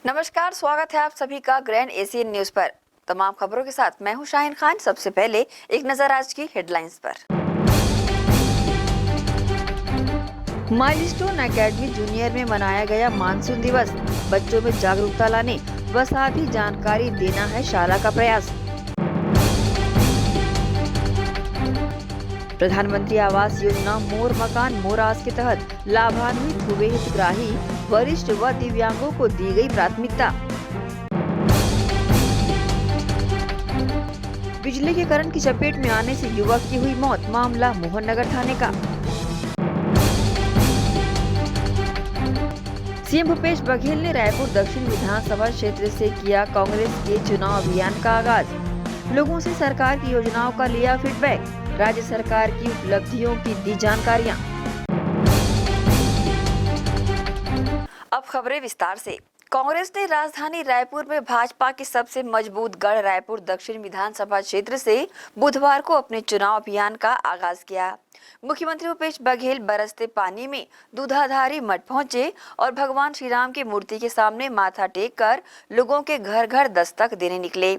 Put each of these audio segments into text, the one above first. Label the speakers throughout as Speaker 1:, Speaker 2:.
Speaker 1: नमस्कार, स्वागत है आप सभी का ग्रैंड एशियन न्यूज पर। तमाम खबरों के साथ मैं हूं शाहीन खान। सबसे पहले एक नजर आज की हेडलाइंस पर। माइलस्टोन एकेडमी जूनियर में मनाया गया मानसून दिवस। बच्चों में जागरूकता लाने व साथ ही जानकारी देना है शाला का प्रयास। प्रधानमंत्री आवास योजना मोर मकान मोर आस के तहत लाभान्वित हुए हितग्राही वरिष्ठ व दिव्यांगों को दी गई प्राथमिकता। बिजली के करंट की चपेट में आने से युवक की हुई मौत। मामला मोहननगर थाने का। सीएम भूपेश बघेल ने रायपुर दक्षिण विधानसभा क्षेत्र से किया कांग्रेस के चुनाव अभियान का आगाज। लोगों से सरकार की योजनाओं का लिया फीडबैक। राज्य सरकार की उपलब्धियों की दी जानकारियां। अब खबरें विस्तार से। कांग्रेस ने राजधानी रायपुर में भाजपा की सबसे मजबूत गढ़ रायपुर दक्षिण विधानसभा क्षेत्र से बुधवार को अपने चुनाव अभियान का आगाज किया। मुख्यमंत्री भूपेश बघेल बरसते पानी में दूधाधारी मठ पहुंचे और भगवान श्री राम की मूर्ति के सामने माथा टेक कर लोगों के घर घर दस्तक देने निकले।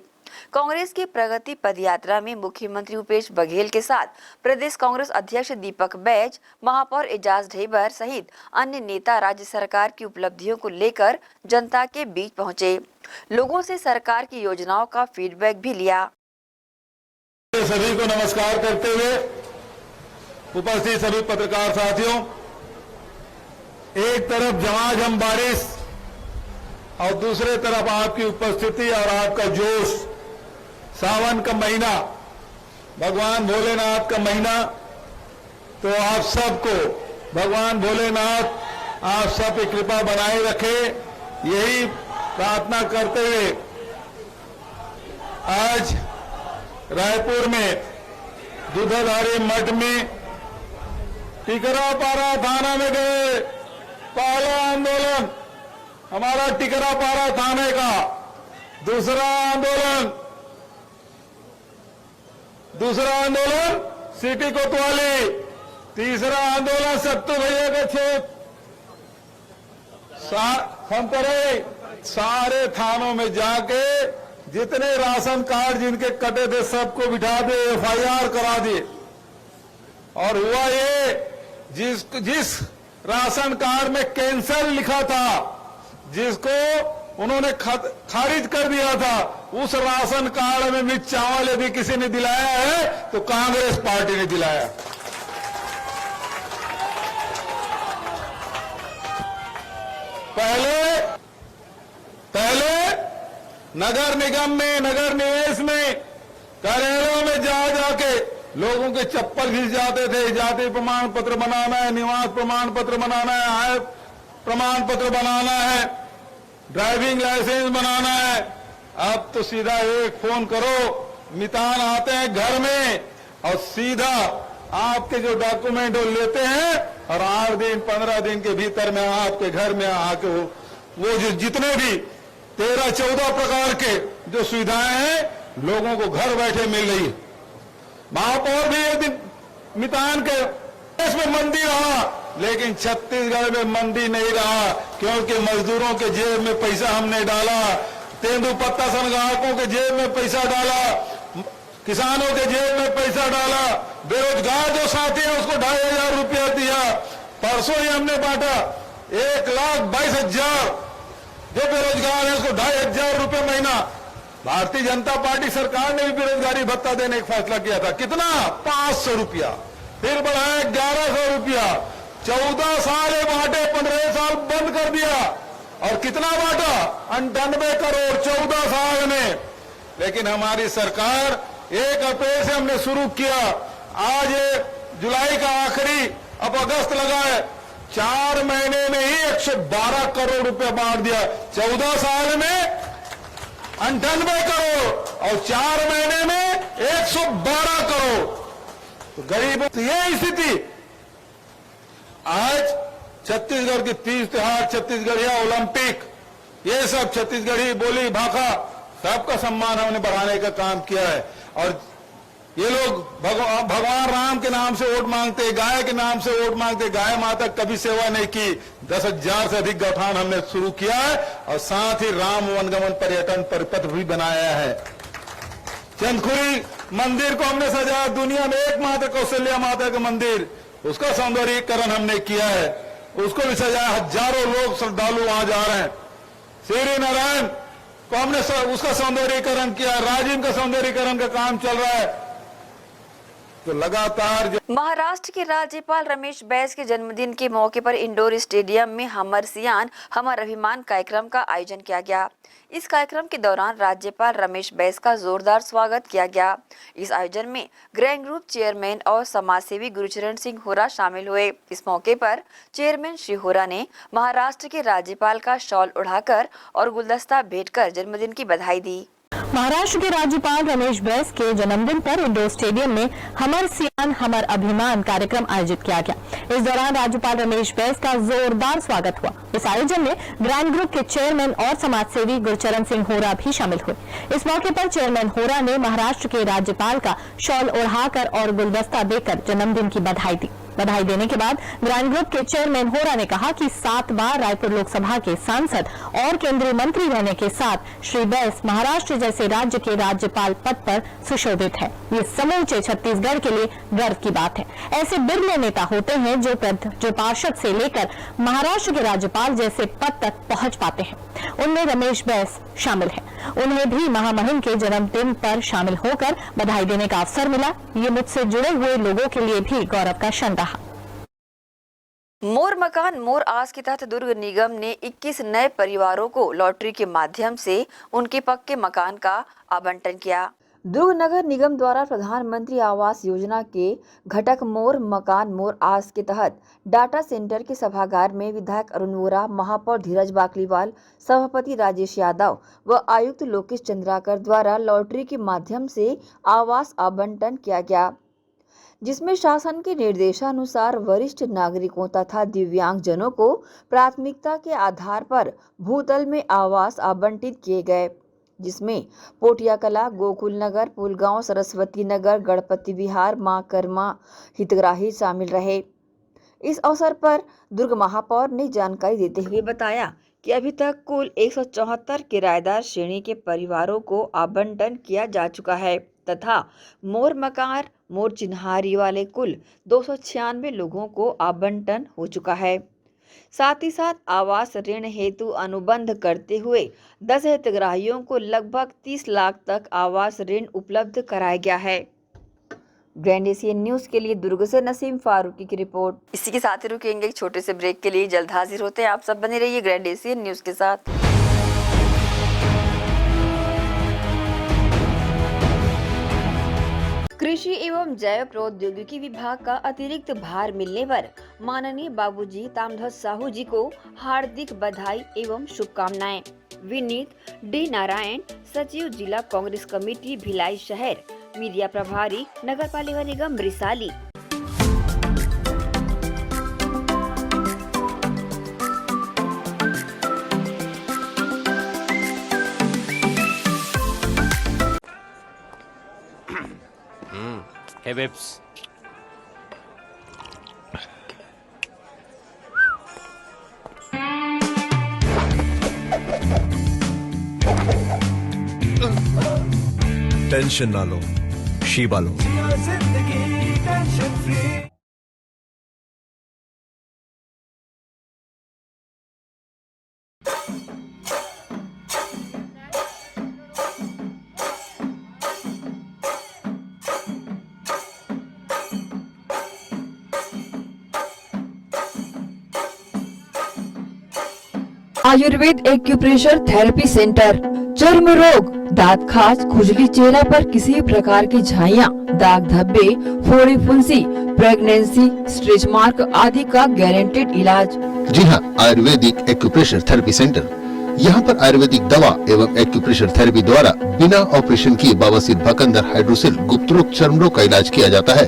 Speaker 1: कांग्रेस की प्रगति पदयात्रा में मुख्यमंत्री भूपेश बघेल के साथ प्रदेश कांग्रेस अध्यक्ष दीपक बैज, महापौर एजाज ढेबर सहित अन्य नेता राज्य सरकार की उपलब्धियों को लेकर जनता के बीच पहुंचे। लोगों से सरकार की योजनाओं का फीडबैक भी लिया।
Speaker 2: सभी को नमस्कार करते हुए उपस्थित सभी पत्रकार साथियों, एक तरफ झमाझम बारिश और दूसरे तरफ आपकी उपस्थिति और आपका जोश। सावन का महीना, भगवान भोलेनाथ का महीना, तो आप सबको भगवान भोलेनाथ आप सब की कृपा बनाए रखे, यही प्रार्थना करते हुए आज रायपुर में दूधाधारी मठ में टिकरापारा थाना में गए। पहला आंदोलन हमारा टिकरापारा थाने का, दूसरा आंदोलन सिटी कोतवाली, तीसरा आंदोलन सत्तू भैया का क्षेत्र। हम करे सारे थानों में जाके जितने राशन कार्ड जिनके कटे थे सबको बिठा दे, एफआईआर करा दिए। और हुआ ये, जिस राशन कार्ड में कैंसल लिखा था, जिसको उन्होंने खारिज कर दिया था, उस राशन कार्ड में मिर्च चावल यदि किसी ने दिलाया है तो कांग्रेस पार्टी ने दिलाया। पहले नगर निगम में, नगर निवेश में, कार्यालयों में जाके लोगों के चप्पल घिस जाते थे। जाति प्रमाण पत्र बनाना है, निवास प्रमाण पत्र बनाना है, आय प्रमाण पत्र बनाना है, ड्राइविंग लाइसेंस बनाना है। अब तो सीधा एक फोन करो, मितान आते हैं घर में और सीधा आपके जो डॉक्यूमेंट वो लेते हैं और 8 दिन 15 दिन के भीतर में आपके घर में आके वो जो जितने भी 13-14 प्रकार के जो सुविधाएं हैं लोगों को घर बैठे मिल रही है। महापौर भी एक दिन मितान के देश में मंदी रहा, लेकिन छत्तीसगढ़ में मंदी नहीं रहा, क्योंकि मजदूरों के जेब में पैसा हमने डाला, तेंदुपत्ता संग्राहकों के जेब में पैसा डाला, किसानों के जेब में पैसा डाला, बेरोजगार जो साथी है उसको 2,500 रुपया दिया। परसों ही हमने बांटा 1,22,000 जो बेरोजगार है उसको 2,500 रुपये महीना। भारतीय जनता पार्टी सरकार ने भी बेरोजगारी भत्ता देने का फैसला किया था। कितना? 500 रुपया, फिर बढ़ाया 1,100 रुपया। 14 साल बांटे, 15 साल बंद कर दिया। और कितना बांटा? 98 करोड़ 14 साल में। लेकिन हमारी सरकार 1 अप्रैल से हमने शुरू किया, आज जुलाई का आखिरी, अब अगस्त लगा है, 4 महीने में ही 112 करोड़ रुपया बांट दिया। 14 साल में 98 करोड़ और 4 महीने में 112 करोड़। तो गरीबों की यही स्थिति। आज छत्तीसगढ़ की तीज त्योहार, छत्तीसगढ़िया ओलंपिक, ये सब छत्तीसगढ़ी बोली भाषा सबका सम्मान हमने बढ़ाने का काम किया है। और ये लोग भगवान राम के नाम से वोट मांगते, गाय के नाम से वोट मांगते। गाय माता कभी सेवा नहीं की। 10,000 से अधिक गौठान हमने शुरू किया है और साथ ही राम वनगमन पर्यटन परिपथ भी बनाया है। चंदखुरी मंदिर को हमने सजाया, दुनिया में एकमात्र कौशल्या माता का मंदिर, उसका सौंदर्यीकरण हमने किया है, उसको भी सजाया। हजारों लोग श्रद्धालु वहां जा रहे हैं। श्री नारायण को हमने उसका सौंदर्यीकरण किया, राजीव का सौंदर्यीकरण का काम चल रहा है। तो लगातार
Speaker 1: महाराष्ट्र के राज्यपाल रमेश बैस के जन्मदिन के मौके पर इंडोर स्टेडियम में हमर सियान हमर अभिमान कार्यक्रम का आयोजन किया गया। इस कार्यक्रम के दौरान राज्यपाल रमेश बैस का जोरदार स्वागत किया गया। इस आयोजन में ग्रैंड ग्रुप चेयरमैन और समाजसेवी गुरुचरण सिंह होरा शामिल हुए। इस मौके पर चेयरमैन श्री होरा ने महाराष्ट्र के राज्यपाल का शॉल उड़ाकर और गुलदस्ता भेंट कर जन्मदिन की बधाई दी।
Speaker 3: महाराष्ट्र के राज्यपाल रमेश बैस के जन्मदिन पर इंडोर स्टेडियम में हमर सियान हमर अभिमान कार्यक्रम आयोजित किया गया। इस दौरान राज्यपाल रमेश बैस का जोरदार स्वागत हुआ। इस आयोजन में ग्रैंड ग्रुप के चेयरमैन और समाजसेवी गुरचरण सिंह होरा भी शामिल हुए। इस मौके पर चेयरमैन होरा ने महाराष्ट्र के राज्यपाल का शॉल ओढ़ाकर और गुलदस्ता देकर जन्मदिन की बधाई दी। बधाई देने के बाद ग्रैंड ग्रुप के चेयरमैन होरा ने कहा कि 7 बार रायपुर लोकसभा के सांसद और केंद्रीय मंत्री रहने के साथ श्री बैस महाराष्ट्र जैसे राज्य के राज्यपाल पद पर सुशोभित है। ये समूचे छत्तीसगढ़ के लिए गर्व की बात है। ऐसे बिरले नेता होते हैं जो पार्षद से लेकर महाराष्ट्र के राज्यपाल जैसे पद तक पहुंच पाते हैं। उनमें रमेश बैस शामिल है। उन्हें भी महामहिम के जन्मदिन पर शामिल होकर बधाई देने का अवसर मिला। ये मुझसे जुड़े हुए लोगों के लिए भी गौरव का क्षण रहा।
Speaker 1: मोर मकान मोर आस के तहत दुर्ग निगम ने 21 नए परिवारों को लॉटरी के माध्यम से उनके पक्के मकान का आवंटन किया। दुर्ग नगर निगम द्वारा प्रधानमंत्री आवास योजना के घटक मोर मकान मोर आस के तहत डाटा सेंटर के सभागार में विधायक अरुण वोरा, महापौर धीरज बाकलीवाल, सभापति राजेश यादव व आयुक्त लोकेश चंद्राकर द्वारा लॉटरी के माध्यम से आवास आवंटन किया गया, जिसमें शासन के निर्देशानुसार वरिष्ठ नागरिकों तथा दिव्यांग जनों को प्राथमिकता के आधार पर भूतल में आवास आवंटित किए गए, जिसमें पोटिया कला, गोकुल नगर, पुलगांव, सरस्वती नगर, गणपति विहार, मां कर्मा हितग्राही शामिल रहे। इस अवसर पर दुर्ग महापौर ने जानकारी देते हुए बताया कि अभी तक कुल 174 किराएदार श्रेणी के परिवारों को आवंटन किया जा चुका है तथा मोर मकान मोर चिन्हारी वाले कुल 296 लोगों को आवंटन हो चुका है। साथ ही साथ आवास ऋण हेतु अनुबंध करते हुए 10 हितग्राहियों को लगभग 30 लाख तक आवास ऋण उपलब्ध कराया गया है। ग्रैंड एशियन न्यूज के लिए दुर्ग से नसीम फारूकी की रिपोर्ट। इसी के साथ ही रुकेंगे एक छोटे से ब्रेक के लिए, जल्द हाजिर होते हैं। आप सब बने रहिए ग्रैंड एशियन न्यूज के साथ। कृषि एवं जैव प्रौद्योगिकी विभाग का अतिरिक्त भार मिलने पर माननीय बाबूजी तामध्वज साहू जी को हार्दिक बधाई एवं शुभकामनाएं। विनीत डी नारायण, सचिव जिला कांग्रेस कमेटी भिलाई शहर, मीडिया प्रभारी नगरपालिका निगम रिसाली।
Speaker 4: Hey babes.
Speaker 5: टेंशन ना लो, शीबा लो।
Speaker 1: Ayurveda acupressure therapy centre. चर्म रोग, दांत खाज, खुजली, चेहरा पर किसी भी प्रकार की झाइयाँ, दाग धब्बे, फोड़ी फुंसी, प्रेगनेंसी, स्ट्रेच मार्क आदि का गारंटेड इलाज।
Speaker 6: जी हाँ, आयुर्वेदिक एक्यूप्रेशर थेरेपी सेंटर। यहाँ पर आयुर्वेदिक दवा एवं एक्यूप्रेशर थेरेपी द्वारा बिना ऑपरेशन किए बवासीर, भकंदर, हाइड्रोसिल, गुप्त रोग, चर्म रोग का इलाज किया जाता है।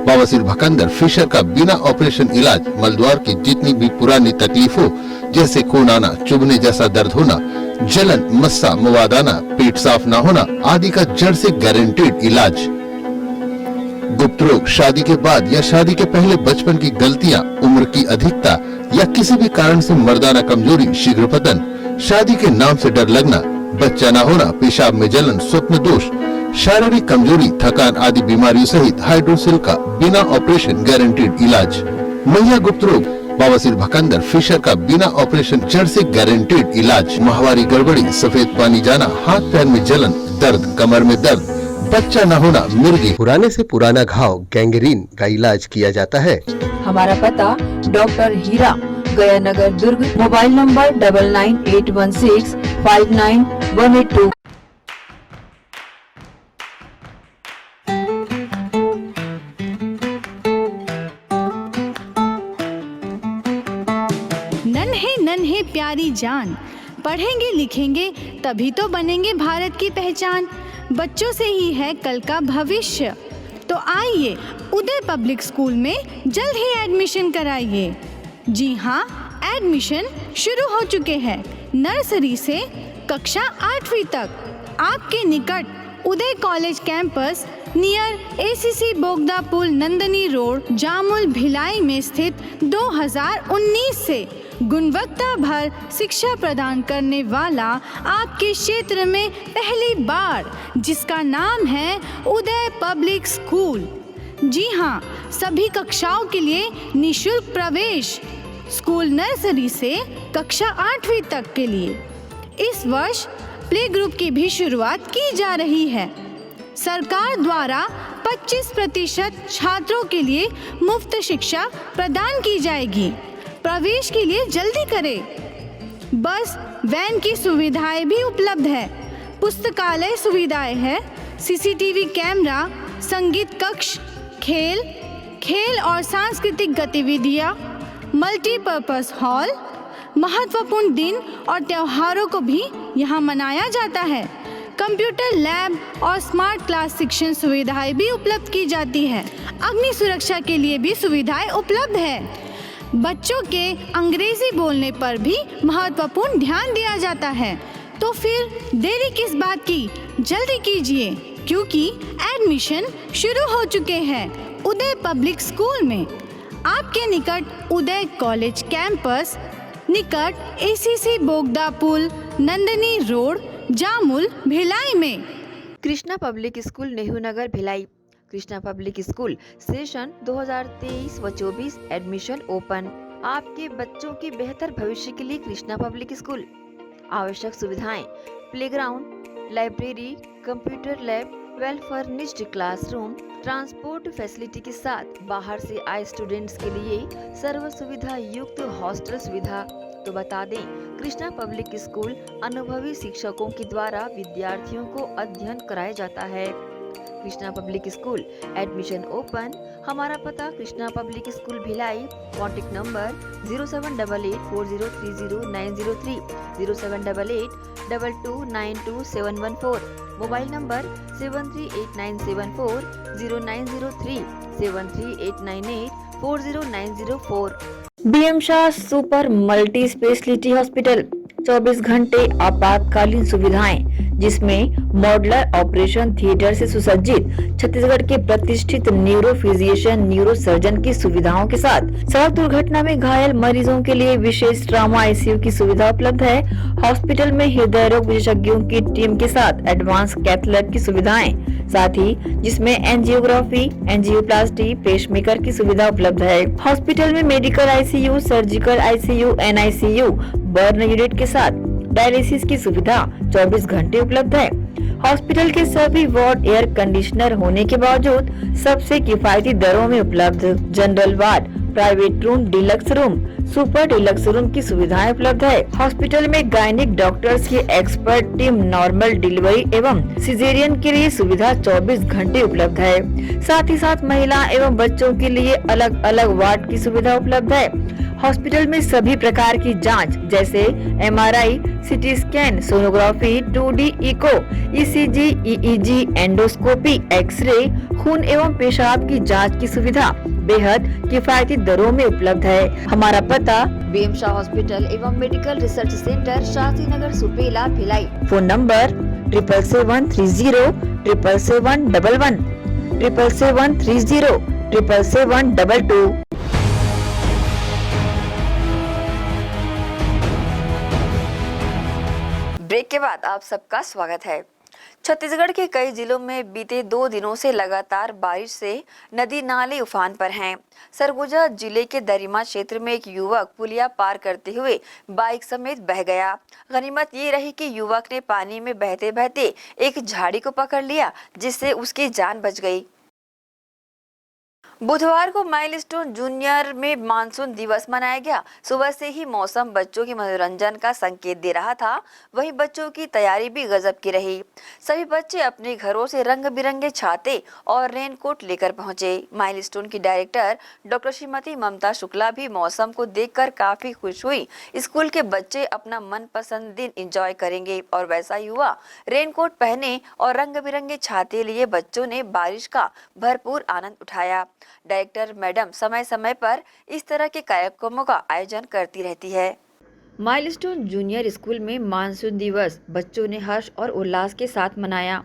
Speaker 6: बवासीर, भकंदर, फिशर का बिना ऑपरेशन इलाज मलद्वार की जितनी भी पुरानी तकलीफ हो, जैसे खून आना, चुभने जैसा दर्द होना, जलन, मस्सा, मुवादाना, पेट साफ ना होना आदि का जड़ से गारंटेड इलाज। गुप्त रोग शादी के बाद या शादी के पहले बचपन की गलतियां, उम्र की अधिकता या किसी भी कारण से मर्दाना कमजोरी, शीघ्र पतन, शादी के नाम से डर लगना, बच्चा न होना, पेशाब में जलन, स्वप्न दोष, शारीरिक कमजोरी, थकान आदि बीमारियों सहित हाइड्रोसिल का बिना ऑपरेशन गारंटीड इलाज। महिला गुप्त रोग, बवासीर, भकंदर, फिशर का बिना ऑपरेशन जड़ से गारंटीड इलाज। माहवारी गड़बड़ी, सफेद पानी जाना, हाथ पैर में जलन, दर्द, कमर में दर्द, बच्चा न होना, मिर्गी,
Speaker 5: पुराने से पुराना घाव, गैंग्रीन का इलाज किया जाता है।
Speaker 1: हमारा पता डॉक्टर हीरा, गया नगर, दुर्ग। Mobile number 9981659182।
Speaker 7: नन्हे नन्हे प्यारी जान, पढ़ेंगे लिखेंगे तभी तो बनेंगे भारत की पहचान। बच्चों से ही है कल का भविष्य, तो आइए उदय पब्लिक स्कूल में जल्द ही एडमिशन कराइए। जी हाँ, एडमिशन शुरू हो चुके हैं। नर्सरी से कक्षा 8वीं तक आपके निकट Uday college campus near ACC बोगदा पुल, नंदनी रोड, जामुल, भिलाई में स्थित 2019 से गुणवत्ता भर शिक्षा प्रदान करने वाला आपके क्षेत्र में पहली बार, जिसका नाम है उदय पब्लिक स्कूल। जी हाँ, सभी कक्षाओं के लिए निःशुल्क प्रवेश। स्कूल नर्सरी से कक्षा 8वीं तक के लिए इस वर्ष प्ले ग्रुप की भी शुरुआत की जा रही है। सरकार द्वारा 25% छात्रों के लिए मुफ्त शिक्षा प्रदान की जाएगी। प्रवेश के लिए जल्दी करें। बस वैन की सुविधाएं भी उपलब्ध है। पुस्तकालय सुविधाएं है, सीसीटीवी कैमरा, संगीत कक्ष, खेल और सांस्कृतिक गतिविधियां, मल्टीपर्पस हॉल, महत्वपूर्ण दिन और त्योहारों को भी यहाँ मनाया जाता है। कंप्यूटर लैब और स्मार्ट क्लास शिक्षण सुविधाएं भी उपलब्ध की जाती है। अग्नि सुरक्षा के लिए भी सुविधाएं उपलब्ध है। बच्चों के अंग्रेजी बोलने पर भी महत्वपूर्ण ध्यान दिया जाता है। तो फिर देरी किस बात की, जल्दी कीजिए, क्योंकि एडमिशन शुरू हो चुके हैं उदय पब्लिक स्कूल में। आपके निकट उदय कॉलेज कैंपस निकट एसीसी बोगदा पुल, नंदनी रोड, जामुल, भिलाई में।
Speaker 1: Krishna public school, Nehru Nagar, Bhilai. Krishna public school session 2023 व 24 एडमिशन ओपन। आपके बच्चों के बेहतर भविष्य के लिए कृष्णा पब्लिक स्कूल। आवश्यक सुविधाएं: playground, library, computer lab, well furnished classroom, transport facility के साथ बाहर से आए स्टूडेंट्स के लिए सर्व सुविधा युक्त हॉस्टल सुविधा। तो बता दें, कृष्णा पब्लिक स्कूल अनुभवी शिक्षकों के द्वारा विद्यार्थियों को अध्ययन कराया जाता है। Krishna public school admission open. हमारा पता Krishna public school, Bhilai. Contact number 0788403090 078822922714। Mobile number 7389740903 7389840904। B M Shah super multi speciality hospital, 24 घंटे आपातकालीन सुविधाएं, जिसमें मॉडुलर ऑपरेशन थिएटर से सुसज्जित छत्तीसगढ़ के प्रतिष्ठित न्यूरो फिजिशियन, न्यूरो सर्जन की सुविधाओं के साथ सड़क दुर्घटना में घायल मरीजों के लिए विशेष ट्रॉमा आईसीयू की सुविधा उपलब्ध है। हॉस्पिटल में हृदय रोग विशेषज्ञों की टीम के साथ एडवांस कैथ लैब की सुविधाएं, साथ ही जिसमें एंजियोग्राफी, एंजियोप्लास्टी, पेसमेकर की सुविधा उपलब्ध है। हॉस्पिटल में medical ICU, surgical ICU, NICU, burn unit के साथ डायलिसिस की सुविधा 24 घंटे उपलब्ध है। हॉस्पिटल के सभी वार्ड एयर कंडीशनर होने के बावजूद सबसे किफायती दरों में उपलब्ध। General ward, private room, deluxe room, super deluxe room की सुविधाएं उपलब्ध है। हॉस्पिटल में गायनिक डॉक्टर्स की एक्सपर्ट टीम, नॉर्मल डिलीवरी एवं सिजेरियन के लिए सुविधा 24 घंटे उपलब्ध है। साथ ही साथ महिला एवं बच्चों के लिए अलग अलग वार्ड की सुविधा उपलब्ध है। हॉस्पिटल में सभी प्रकार की जांच जैसे MRI, CT scan, sonography, 2D echo, ECG, EEG, endoscopy, x ray, खून एवं पेशाब की जांच की सुविधा बेहद किफायती दरों में उपलब्ध है। हमारा पता बीएम शाह हॉस्पिटल एवं medical research centre, Shastri Nagar, Supela, Bhilai. Phone number 7773077711। 77730 77722। Break के बाद आप सबका स्वागत है। छत्तीसगढ़ के कई जिलों में बीते 2 दिनों से लगातार बारिश से नदी नाले उफान पर हैं। सरगुजा जिले के दरिमा क्षेत्र में एक युवक पुलिया पार करते हुए बाइक समेत बह गया। गनीमत ये रही कि युवक ने पानी में बहते बहते एक झाड़ी को पकड़ लिया, जिससे उसकी जान बच गई। बुधवार को माइलस्टोन जूनियर में मानसून दिवस मनाया गया। सुबह से ही मौसम बच्चों के मनोरंजन का संकेत दे रहा था, वहीं बच्चों की तैयारी भी गजब की रही। सभी बच्चे अपने घरों से रंग बिरंगे छाते और रेनकोट लेकर पहुंचे। माइलस्टोन की डायरेक्टर डॉक्टर श्रीमती ममता शुक्ला भी मौसम को देखकर काफी खुश हुई। स्कूल के बच्चे अपना मनपसंद दिन एंजॉय करेंगे और वैसा ही हुआ। रेनकोट पहने और रंग बिरंगे छाते लिए बच्चों ने बारिश का भरपूर आनंद उठाया। डायरेक्टर मैडम समय समय पर इस तरह के कार्यक्रमों का आयोजन करती रहती है। माइलस्टोन जूनियर स्कूल में मानसून दिवस बच्चों ने हर्ष और उल्लास के साथ मनाया।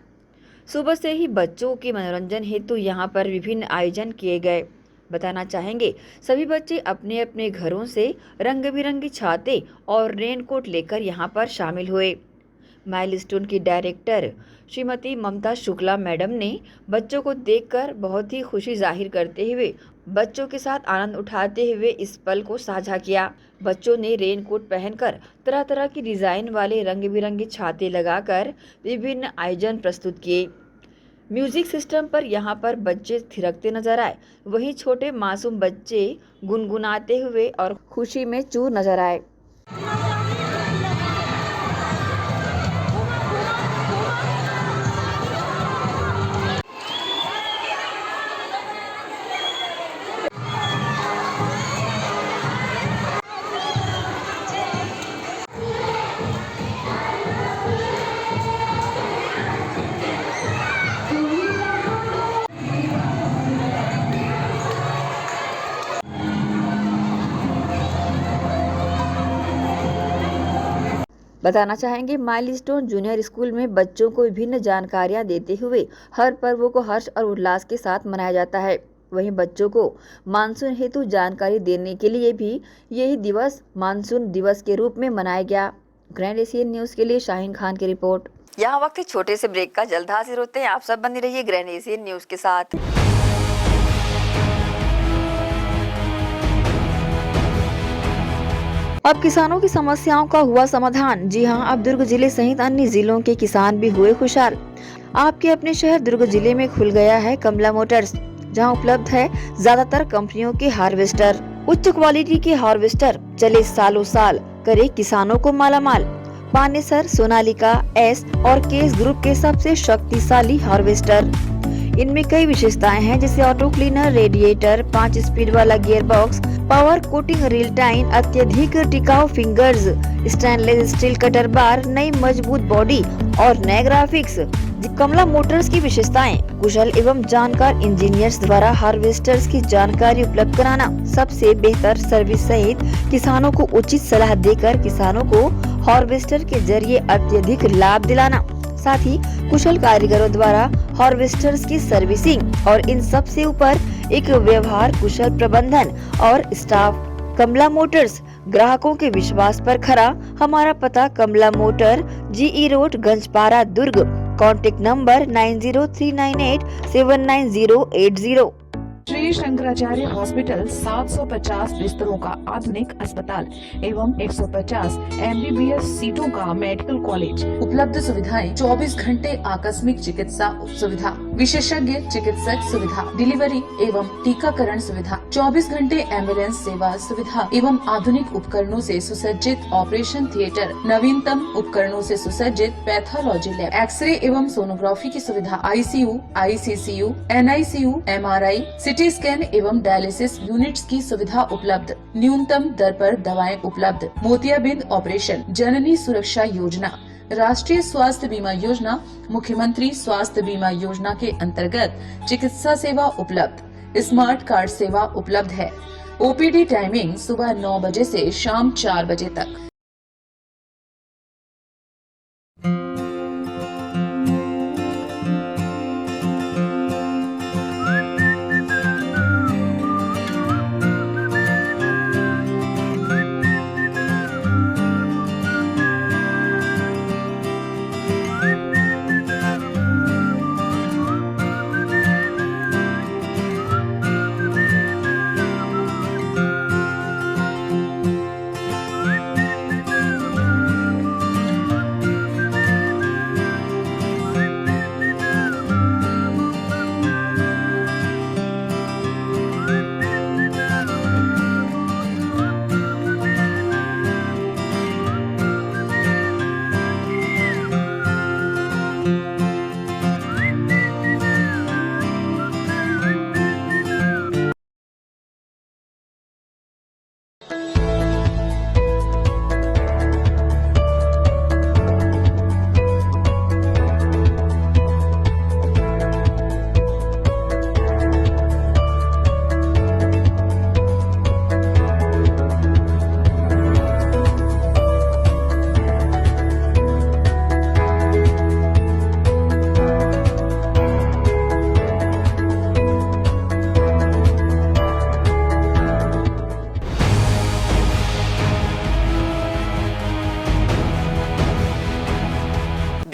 Speaker 1: सुबह से ही बच्चों के मनोरंजन हेतु यहाँ पर विभिन्न आयोजन किए गए। बताना चाहेंगे, सभी बच्चे अपने अपने घरों से रंग बिरंगी छाते और रेनकोट लेकर यहाँ पर शामिल हुए। माइलस्टोन की डायरेक्टर श्रीमती ममता शुक्ला मैडम ने बच्चों को देखकर बहुत ही खुशी जाहिर करते हुए बच्चों के साथ आनंद उठाते हुए इस पल को साझा किया। बच्चों ने रेनकोट पहनकर तरह तरह की डिजाइन वाले रंग बिरंगे छाते लगाकर विभिन्न आयोजन प्रस्तुत किए। म्यूजिक सिस्टम पर यहाँ पर बच्चे थिरकते नजर आए, वहीं छोटे मासूम बच्चे गुनगुनाते हुए और खुशी में चूर नजर आए। बताना चाहेंगे, माइलस्टोन जूनियर स्कूल में बच्चों को विभिन्न जानकारियां देते हुए हर पर्व को हर्ष और उल्लास के साथ मनाया जाता है। वहीं बच्चों को मानसून हेतु जानकारी देने के लिए भी यही दिवस मानसून दिवस के रूप में मनाया गया। ग्रैंड एशियन न्यूज के लिए शाहीन खान की रिपोर्ट। यहाँ वक्त छोटे से ब्रेक का, जल्द हाजिर होते हैं। आप सब बने रहिए ग्रैंड एशियन न्यूज के साथ। अब किसानों की समस्याओं का हुआ समाधान। जी हां, अब दुर्ग जिले सहित अन्य जिलों के किसान भी हुए खुशहाल। आपके अपने शहर दुर्ग जिले में खुल गया है कमला मोटर्स, जहां उपलब्ध है ज्यादातर कंपनियों के हार्वेस्टर। उच्च क्वालिटी के हार्वेस्टर चले सालों साल, करे किसानों को मालामाल। पानेसर, सोनालिका, एस और केस ग्रुप के सबसे शक्तिशाली हार्वेस्टर। इनमें कई विशेषताएं हैं, जैसे ऑटो क्लीनर, रेडिएटर, 5 स्पीड वाला gear box, power coating reel time, अत्यधिक टिकाऊ फिंगर्स, स्टेनलेस स्टील कटर बार, नई मजबूत बॉडी और नए ग्राफिक्स। कमला मोटर्स की विशेषताएं: कुशल एवं जानकार इंजीनियर्स द्वारा हार्वेस्टर्स की जानकारी उपलब्ध कराना, सबसे बेहतर सर्विस सहित किसानों को उचित सलाह देकर किसानों को हार्वेस्टर के जरिए अत्यधिक लाभ दिलाना, साथ ही कुशल कारीगरों द्वारा हार्वेस्टर्स की सर्विसिंग और इन सब से ऊपर एक व्यवहार कुशल प्रबंधन और स्टाफ। कमला मोटर्स, ग्राहकों के विश्वास पर खरा। हमारा पता Kamla motor, GE road, Ganjpara, Durg. Contact number 9039879080।
Speaker 8: Shri Shankaracharya hospital 750 बिस्तरों का आधुनिक अस्पताल एवं 150 MBBS सीटों का मेडिकल कॉलेज। उपलब्ध सुविधाएं: 24 घंटे आकस्मिक चिकित्सा सुविधा, विशेषज्ञ चिकित्सक सुविधा, डिलीवरी एवं टीकाकरण सुविधा, 24 घंटे एम्बुलेंस सेवा सुविधा एवं आधुनिक उपकरणों से सुसज्जित ऑपरेशन थिएटर, नवीनतम उपकरणों से सुसज्जित पैथोलॉजी लैब, एक्सरे एवं सोनोग्राफी की सुविधा, ICU, ICCU, NICU, MRI, CT scan एवं डायलिसिस यूनिट्स की सुविधा उपलब्ध। न्यूनतम दर पर दवाएं उपलब्ध। मोतियाबिंद ऑपरेशन, जननी सुरक्षा योजना, राष्ट्रीय स्वास्थ्य बीमा योजना, मुख्यमंत्री स्वास्थ्य बीमा योजना के अंतर्गत चिकित्सा सेवा उपलब्ध। स्मार्ट कार्ड सेवा उपलब्ध है। OPD टाइमिंग सुबह 9 बजे से शाम 4 बजे तक।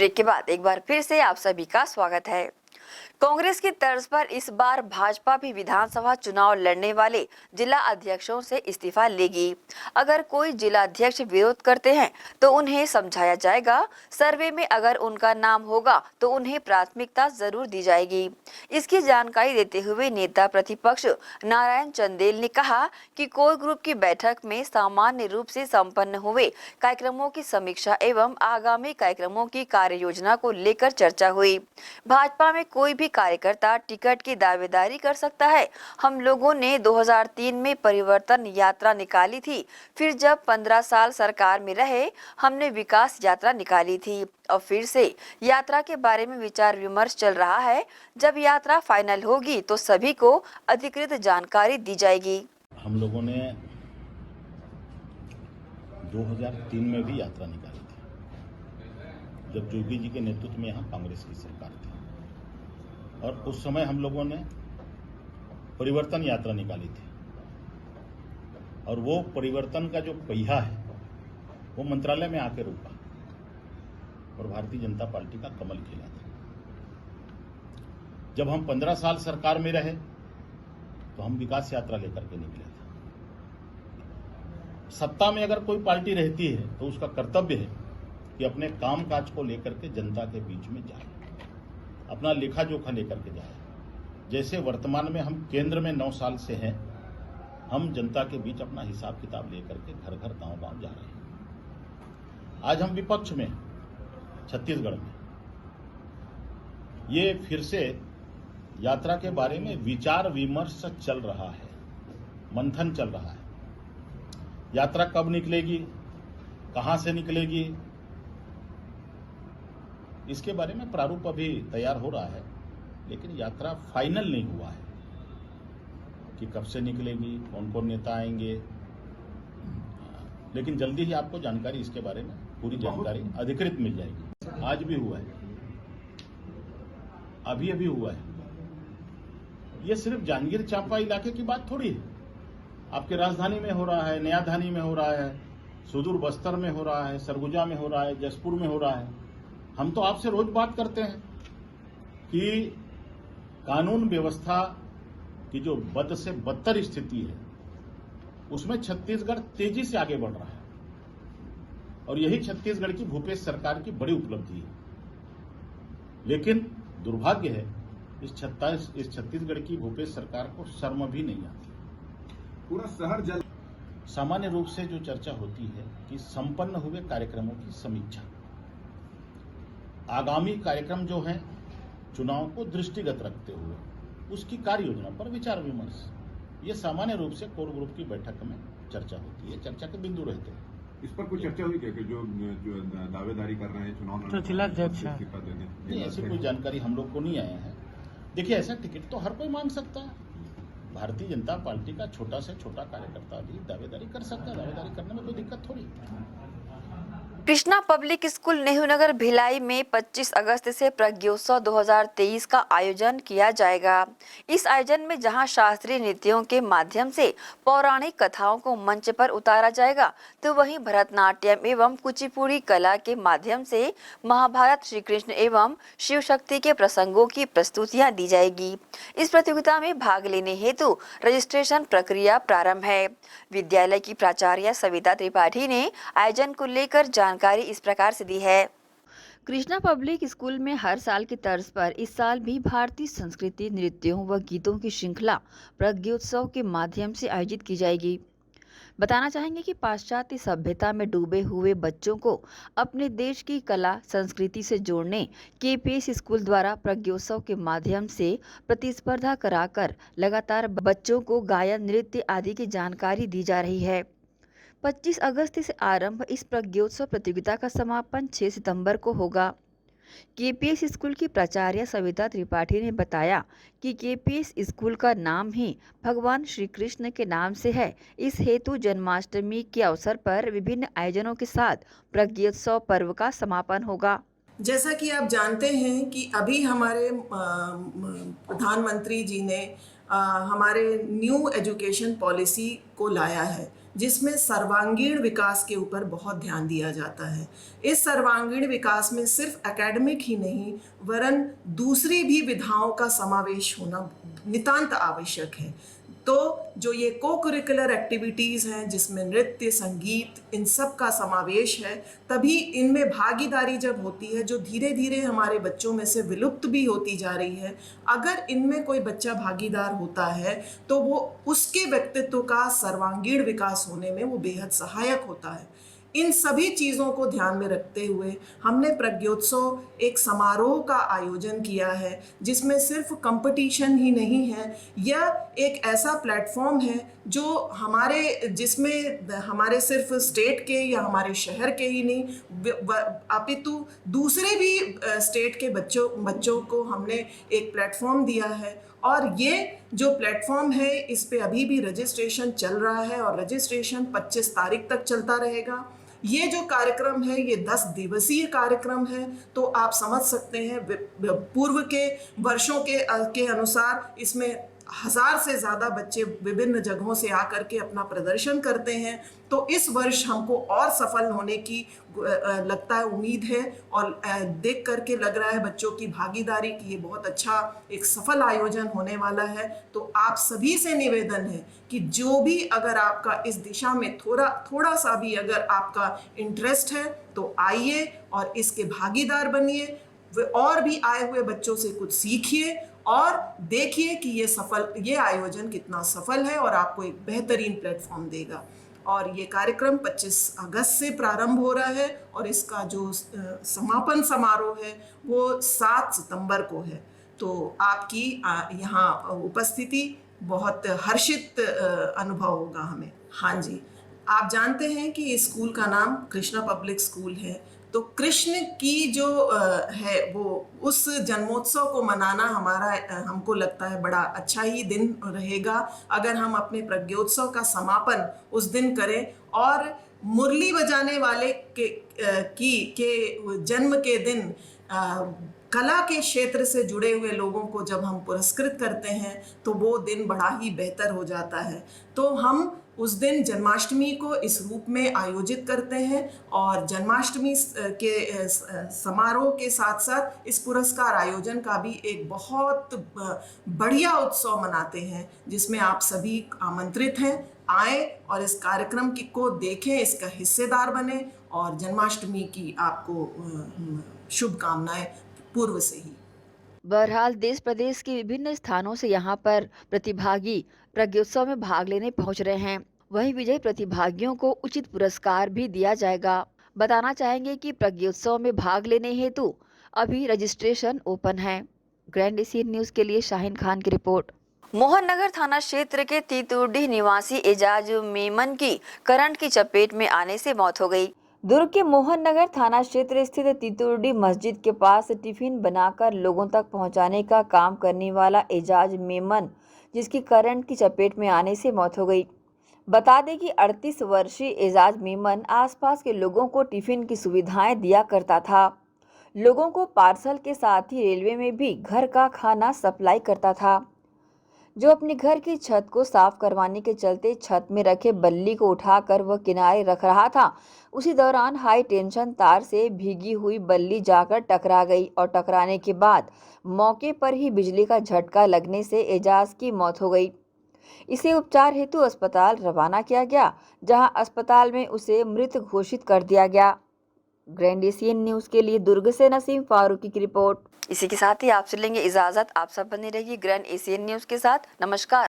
Speaker 1: ब्रेक के बाद एक बार फिर से आप सभी का स्वागत है। कांग्रेस की तर्ज पर इस बार भाजपा भी विधानसभा चुनाव लड़ने वाले जिला अध्यक्षों से इस्तीफा लेगी। अगर कोई जिला अध्यक्ष विरोध करते हैं तो उन्हें समझाया जाएगा। सर्वे में अगर उनका नाम होगा तो उन्हें प्राथमिकता जरूर दी जाएगी। इसकी जानकारी देते हुए नेता प्रतिपक्ष नारायण चंदेल ने कहा कि कोर ग्रुप की बैठक में सामान्य रूप से संपन्न हुए कार्यक्रमों की समीक्षा एवं आगामी कार्यक्रमों की कार्य योजना को लेकर चर्चा हुई। भाजपा में कोई भी कार्यकर्ता टिकट की दावेदारी कर सकता है। हम लोगों ने 2003 में परिवर्तन यात्रा निकाली थी, फिर जब 15 साल सरकार में रहे हमने विकास यात्रा निकाली थी और फिर से यात्रा के बारे में विचार विमर्श चल रहा है। जब यात्रा फाइनल होगी तो सभी को अधिकृत जानकारी दी जाएगी।
Speaker 9: हम लोगों ने 2003 में भी यात्रा निकाली थी, जब जोगी जी के नेतृत्व में यहाँ कांग्रेस की सरकार थी, और उस समय हम लोगों ने परिवर्तन यात्रा निकाली थी और वो परिवर्तन का जो पहिया है वो मंत्रालय में आके रुका और भारतीय जनता पार्टी का कमल खिला था। जब हम 15 साल सरकार में रहे तो हम विकास यात्रा लेकर के निकले थे। सत्ता में अगर कोई पार्टी रहती है तो उसका कर्तव्य है कि अपने काम काज को लेकर के जनता के बीच में जाए, अपना लेखा जोखा लेकर के जाए। जैसे वर्तमान में हम केंद्र में 9 साल से हैं, हम जनता के बीच अपना हिसाब किताब लेकर के घर घर गांव गांव जा रहे हैं। आज हम विपक्ष में छत्तीसगढ़ में ये फिर से यात्रा के बारे में विचार विमर्श चल रहा है, मंथन चल रहा है। यात्रा कब निकलेगी, कहां से निकलेगी, इसके बारे में प्रारूप अभी तैयार हो रहा है, लेकिन यात्रा फाइनल नहीं हुआ है कि कब से निकलेगी, कौन कौन नेता आएंगे। लेकिन जल्दी ही आपको जानकारी इसके बारे में पूरी जानकारी अधिकृत मिल जाएगी। आज भी हुआ है, अभी हुआ है। ये सिर्फ जांजगीर चांपा इलाके की बात थोड़ी है। आपके राजधानी में हो रहा है, नया धानी में हो रहा है, सुदूर बस्तर में हो रहा है, सरगुजा में हो रहा है, जसपुर में हो रहा है। हम तो आपसे रोज बात करते हैं कि कानून व्यवस्था की जो बद से बदतर स्थिति है उसमें छत्तीसगढ़ तेजी से आगे बढ़ रहा है और यही छत्तीसगढ़ की भूपेश सरकार की बड़ी उपलब्धि है। लेकिन दुर्भाग्य है इस छत्तीसगढ़ की भूपेश सरकार को शर्म भी नहीं आती।
Speaker 2: पूरा शहर जल
Speaker 9: सामान्य रूप से जो चर्चा होती है कि संपन्न हुए कार्यक्रमों की समीक्षा, आगामी कार्यक्रम जो हैं चुनाव को दृष्टिगत रखते हुए उसकी कार्य योजना पर विचार विमर्श, ये सामान्य रूप से कोर ग्रुप की बैठक में चर्चा होती है, चर्चा के बिंदु रहते हैं।
Speaker 2: इस पर कोई चर्चा हुई क्या कि जो दावेदारी कर रहे हैं चुनाव में
Speaker 9: नहीं, ऐसी कोई जानकारी हम लोग को नहीं आया है। देखिए, ऐसा टिकट तो हर कोई मांग सकता है। भारतीय जनता पार्टी का छोटा से छोटा कार्यकर्ता भी दावेदारी कर सकता है, दावेदारी करने में कोई दिक्कत थोड़ी।
Speaker 1: कृष्णा पब्लिक स्कूल नेहरू भिलाई में 25 अगस्त से प्रज्ञोत्सव 2023 का आयोजन किया जाएगा। इस आयोजन में जहां शास्त्रीय नृत्यों के माध्यम से पौराणिक कथाओं को मंच पर उतारा जाएगा, तो वहीं भरतनाट्यम एवं कुचिपुड़ी कला के माध्यम से महाभारत, श्री कृष्ण एवं शिव शक्ति के प्रसंगों की प्रस्तुतियां दी जाएगी। इस प्रतियोगिता में भाग लेने हेतु रजिस्ट्रेशन प्रक्रिया प्रारंभ है। विद्यालय की प्राचार्य सविता त्रिपाठी ने आयोजन को लेकर जानकारी इस प्रकार से दी है। कृष्णा पब्लिक स्कूल में हर साल की तर्ज पर इस साल भी भारतीय संस्कृति, नृत्यों व गीतों की श्रृंखला प्रज्ञोत्सव के माध्यम से आयोजित की जाएगी। बताना चाहेंगे कि पाश्चात्य सभ्यता में डूबे हुए बच्चों को अपने देश की कला संस्कृति से जोड़ने केपीएस स्कूल द्वारा प्रज्ञोत्सव के माध्यम से प्रतिस्पर्धा कराकर लगातार बच्चों को गायन, नृत्य आदि की जानकारी दी जा रही है। 25 अगस्त से आरंभ इस प्रज्ञोत्सव प्रतियोगिता का समापन 6 सितंबर को होगा। केपीएस स्कूल की प्राचार्य सविता त्रिपाठी ने बताया कि केपीएस स्कूल का नाम ही भगवान श्री कृष्ण के नाम से है। इस हेतु जन्माष्टमी के अवसर पर विभिन्न आयोजनों के साथ प्रज्ञोत्सव पर्व का समापन होगा।
Speaker 10: जैसा कि आप जानते हैं कि अभी हमारे प्रधानमंत्री जी ने हमारे न्यू एजुकेशन पॉलिसी को लाया है, जिसमें सर्वांगीण विकास के ऊपर बहुत ध्यान दिया जाता है। इस सर्वांगीण विकास में सिर्फ एकेडमिक ही नहीं वरन दूसरी भी विधाओं का समावेश होना नितांत आवश्यक है। तो जो ये को करिकुलर एक्टिविटीज़ हैं जिसमें नृत्य, संगीत, इन सब का समावेश है, तभी इनमें भागीदारी जब होती है जो धीरे धीरे हमारे बच्चों में से विलुप्त भी होती जा रही है, अगर इनमें कोई बच्चा भागीदार होता है तो वो उसके व्यक्तित्व का सर्वांगीण विकास होने में वो बेहद सहायक होता है। इन सभी चीज़ों को ध्यान में रखते हुए हमने प्रज्ञोत्सव एक समारोह का आयोजन किया है जिसमें सिर्फ कंपटीशन ही नहीं है, यह एक ऐसा प्लेटफॉर्म है जो जिसमें हमारे सिर्फ स्टेट के या हमारे शहर के ही नहीं अपितु दूसरे भी स्टेट के बच्चों को हमने एक प्लेटफॉर्म दिया है। और ये जो प्लेटफॉर्म है इस पे अभी भी रजिस्ट्रेशन चल रहा है और रजिस्ट्रेशन 25 तारीख तक चलता रहेगा। ये जो कार्यक्रम है ये 10 दिवसीय कार्यक्रम है, तो आप समझ सकते हैं पूर्व के वर्षों के अनुसार इसमें 1000 से ज़्यादा बच्चे विभिन्न जगहों से आकर के अपना प्रदर्शन करते हैं। तो इस वर्ष हमको और सफल होने की लगता है उम्मीद है और देख करके लग रहा है बच्चों की भागीदारी की ये बहुत अच्छा एक सफल आयोजन होने वाला है। तो आप सभी से निवेदन है कि जो भी अगर आपका इस दिशा में थोड़ा सा भी अगर आपका इंटरेस्ट है तो आइए और इसके भागीदार बनिए और भी आए हुए बच्चों से कुछ सीखिए और देखिए कि ये आयोजन कितना सफल है और आपको एक बेहतरीन प्लेटफॉर्म देगा। और ये कार्यक्रम 25 अगस्त से प्रारंभ हो रहा है और इसका जो समापन समारोह है वो 7 सितंबर को है। तो आपकी यहाँ उपस्थिति बहुत हर्षित अनुभव होगा हमें। हाँ जी, आप जानते हैं कि इस स्कूल का नाम कृष्णा पब्लिक स्कूल है। तो कृष्ण की जो है वो उस जन्मोत्सव को मनाना हमको लगता है बड़ा अच्छा ही दिन रहेगा अगर हम अपने प्रज्ञोत्सव का समापन उस दिन करें और मुरली बजाने वाले के जन्म के दिन कला के क्षेत्र से जुड़े हुए लोगों को जब हम पुरस्कृत करते हैं तो वो दिन बड़ा ही बेहतर हो जाता है। तो हम उस दिन जन्माष्टमी को इस रूप में आयोजित करते हैं और जन्माष्टमी के समारोह के साथ साथ इस पुरस्कार आयोजन का भी एक बहुत बढ़िया उत्सव मनाते हैं जिसमें आप सभी आमंत्रित हैं। आए और इस कार्यक्रम को देखें, इसका हिस्सेदार बने और जन्माष्टमी की आपको शुभकामनाएं पूर्व से ही।
Speaker 1: बहरहाल देश प्रदेश के विभिन्न स्थानों से यहाँ पर प्रतिभागी प्रज्ञोत्सव में भाग लेने पहुँच रहे हैं। वहीं विजयी प्रतिभागियों को उचित पुरस्कार भी दिया जाएगा। बताना चाहेंगे कि प्रज्ञोत्सव में भाग लेने हेतु अभी रजिस्ट्रेशन ओपन है। ग्रैंड एशियन न्यूज के लिए शाहीन खान की रिपोर्ट। मोहन नगर थाना क्षेत्र के तीतुरडीह निवासी एजाज मेमन की करंट की चपेट में आने से मौत हो गई। दुर्ग के मोहन नगर थाना क्षेत्र स्थित तीतुरडीह मस्जिद के पास टिफिन बनाकर लोगों तक पहुंचाने का काम करने वाला एजाज मेमन जिसकी करंट की चपेट में आने से मौत हो गई। बता दें कि 38 वर्षीय एजाज मेमन आसपास के लोगों को टिफिन की सुविधाएं दिया करता था। लोगों को पार्सल के साथ ही रेलवे में भी घर का खाना सप्लाई करता था। जो अपने घर की छत को साफ करवाने के चलते छत में रखे बल्ली को उठाकर वह किनारे रख रहा था। उसी दौरान हाई टेंशन तार से भीगी हुई बल्ली जाकर टकरा गई और टकराने के बाद मौके पर ही बिजली का झटका लगने से एजाज की मौत हो गई। इसे उपचार हेतु अस्पताल रवाना किया गया, जहां अस्पताल में उसे मृत घोषित कर दिया गया। ग्रैंड एशियन न्यूज के लिए दुर्ग से नसीम फारूकी की रिपोर्ट। इसी के साथ ही आपसे लेंगे इजाजत। आप सब बने रहिए ग्रैंड एशियन न्यूज के साथ। नमस्कार।